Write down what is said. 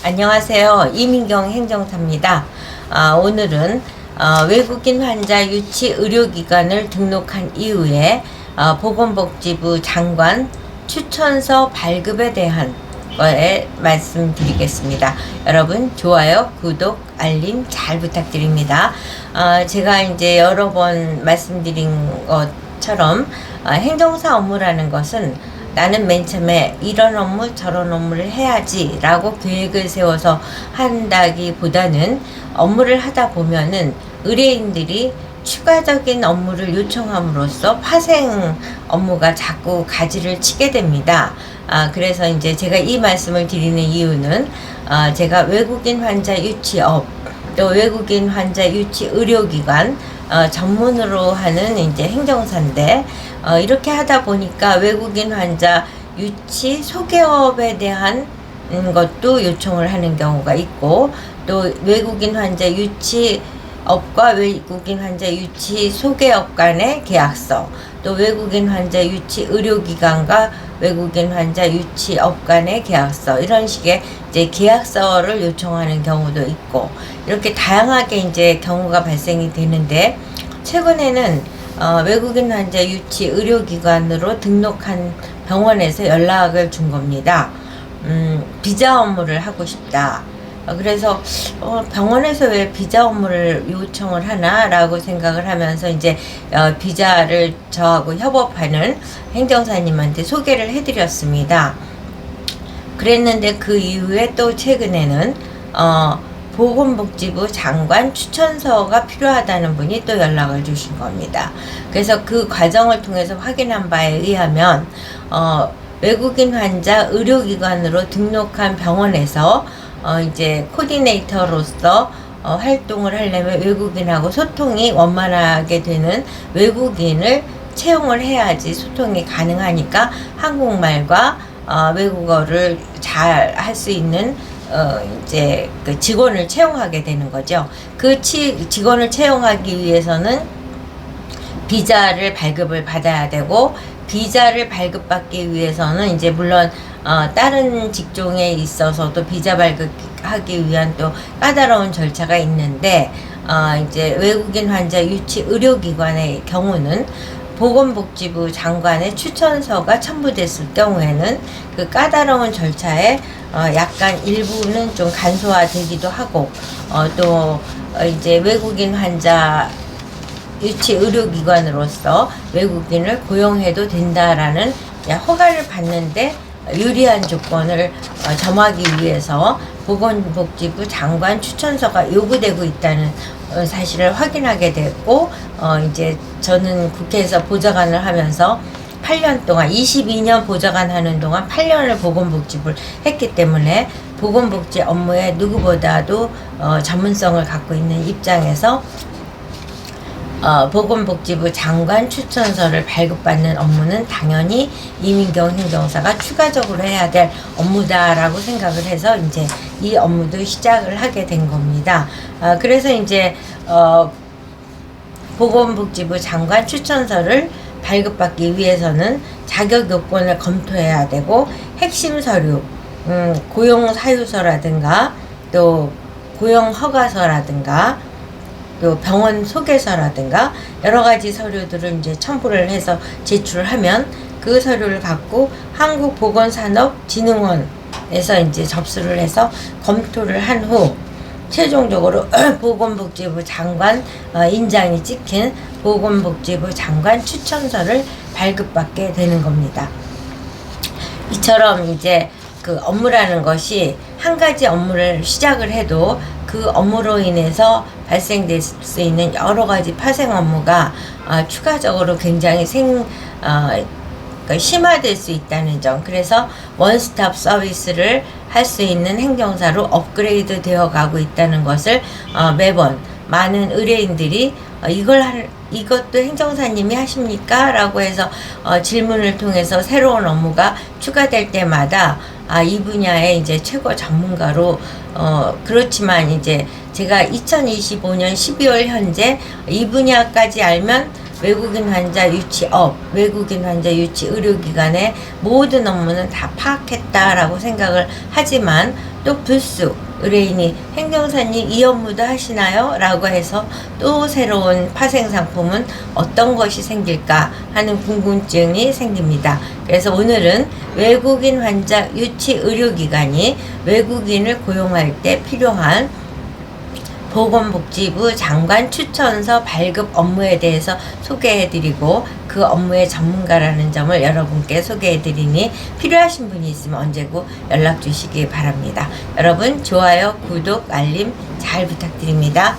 안녕하세요. 이민경 행정사입니다. 오늘은 외국인 환자 유치 의료기관을 등록한 이후에 보건복지부 장관 추천서 발급에 대한 거에 말씀드리겠습니다. 여러분 좋아요, 구독, 알림 잘 부탁드립니다. 제가 이제 여러 번 말씀드린 것처럼 행정사 업무라는 것은 나는 맨 처음에 이런 업무 저런 업무를 해야지 라고 계획을 세워서 한다기보다는 업무를 하다 보면은 의뢰인들이 추가적인 업무를 요청함으로써 파생 업무가 자꾸 가지를 치게 됩니다. 그래서 이제 제가 이 말씀을 드리는 이유는 제가 외국인 환자 유치업 또 외국인 환자 유치 의료기관 전문으로 하는 이제 행정사인데 이렇게 하다 보니까 외국인 환자 유치 소개업에 대한 것도 요청을 하는 경우가 있고 또 외국인 환자 유치업과 외국인 환자 유치 소개업 간의 계약서 또 외국인 환자 유치 의료기관과 외국인 환자 유치업 간의 계약서 이런 식의 이제 계약서를 요청하는 경우도 있고 이렇게 다양하게 이제 경우가 발생이 되는데 최근에는 외국인 환자 유치 의료기관으로 등록한 병원에서 연락을 준 겁니다. 비자 업무를 하고 싶다. 그래서 병원에서 왜 비자 업무를 요청을 하나 라고 생각을 하면서 이제 비자를 저하고 협업하는 행정사님한테 소개를 해드렸습니다. 그랬는데 그 이후에 또 최근에는 보건복지부 장관 추천서가 필요하다는 분이 또 연락을 주신 겁니다. 그래서 그 과정을 통해서 확인한 바에 의하면 외국인 환자 의료기관으로 등록한 병원에서 이제 코디네이터로서 활동을 하려면 외국인하고 소통이 원만하게 되는 외국인을 채용을 해야지 소통이 가능하니까 한국말과 외국어를 잘 할 수 있는 이제 그 직원을 채용하게 되는 거죠. 그 직원을 채용하기 위해서는 비자를 발급을 받아야 되고 비자를 발급받기 위해서는 이제 물론 다른 직종에 있어서도 비자 발급하기 위한 또 까다로운 절차가 있는데 이제 외국인 환자 유치 의료기관의 경우는 보건복지부 장관의 추천서가 첨부됐을 경우에는 그 까다로운 절차에 약간 일부는 좀 간소화되기도 하고 또 이제 외국인 환자 유치 의료기관으로서 외국인을 고용해도 된다라는 허가를 받는데 유리한 조건을 점하기 위해서 보건복지부 장관 추천서가 요구되고 있다는 사실을 확인하게 됐고 이제 저는 국회에서 보좌관을 하면서 8년 동안 22년 보좌관 하는 동안 8년을 보건복지부를 했기 때문에 보건복지 업무에 누구보다도 전문성을 갖고 있는 입장에서 보건복지부 장관 추천서를 발급받는 업무는 당연히 이민경 행정사가 추가적으로 해야 될 업무다라고 생각을 해서 이제 이 업무도 시작을 하게 된 겁니다. 그래서 이제 보건복지부 장관 추천서를 발급받기 위해서는 자격 요건을 검토해야 되고 핵심 서류, 고용 사유서라든가 또 고용 허가서라든가 또 병원 소개서라든가 여러 가지 서류들을 이제 첨부를 해서 제출을 하면 그 서류를 갖고 한국보건산업진흥원에서 이제 접수를 해서 검토를 한 후 최종적으로 보건복지부 장관 인장이 찍힌 보건복지부 장관 추천서를 발급받게 되는 겁니다. 이처럼 이제 그 업무라는 것이 한 가지 업무를 시작을 해도 그 업무로 인해서 발생될 수 있는 여러 가지 파생 업무가 추가적으로 굉장히 심화될 수 있다는 점. 그래서 원스톱 서비스를 할 수 있는 행정사로 업그레이드 되어 가고 있다는 것을 매번 많은 의뢰인들이 이것도 행정사님이 하십니까? 라고 해서 질문을 통해서 새로운 업무가 추가될 때마다 이 분야의 이제 최고 전문가로 그렇지만 이제 제가 2025년 12월 현재 이 분야까지 알면 외국인 환자 유치업, 외국인 환자 유치 의료기관의 모든 업무는 다 파악했다라고 생각을 하지만 또 불쑥 의뢰인이 행정사님 이 업무도 하시나요? 라고 해서 또 새로운 파생 상품은 어떤 것이 생길까 하는 궁금증이 생깁니다. 그래서 오늘은 외국인 환자 유치 의료기관이 외국인을 고용할 때 필요한 보건복지부 장관 추천서 발급 업무에 대해서 소개해드리고 그 업무의 전문가라는 점을 여러분께 소개해드리니 필요하신 분이 있으면 언제고 연락 주시기 바랍니다. 여러분 좋아요, 구독, 알림 잘 부탁드립니다.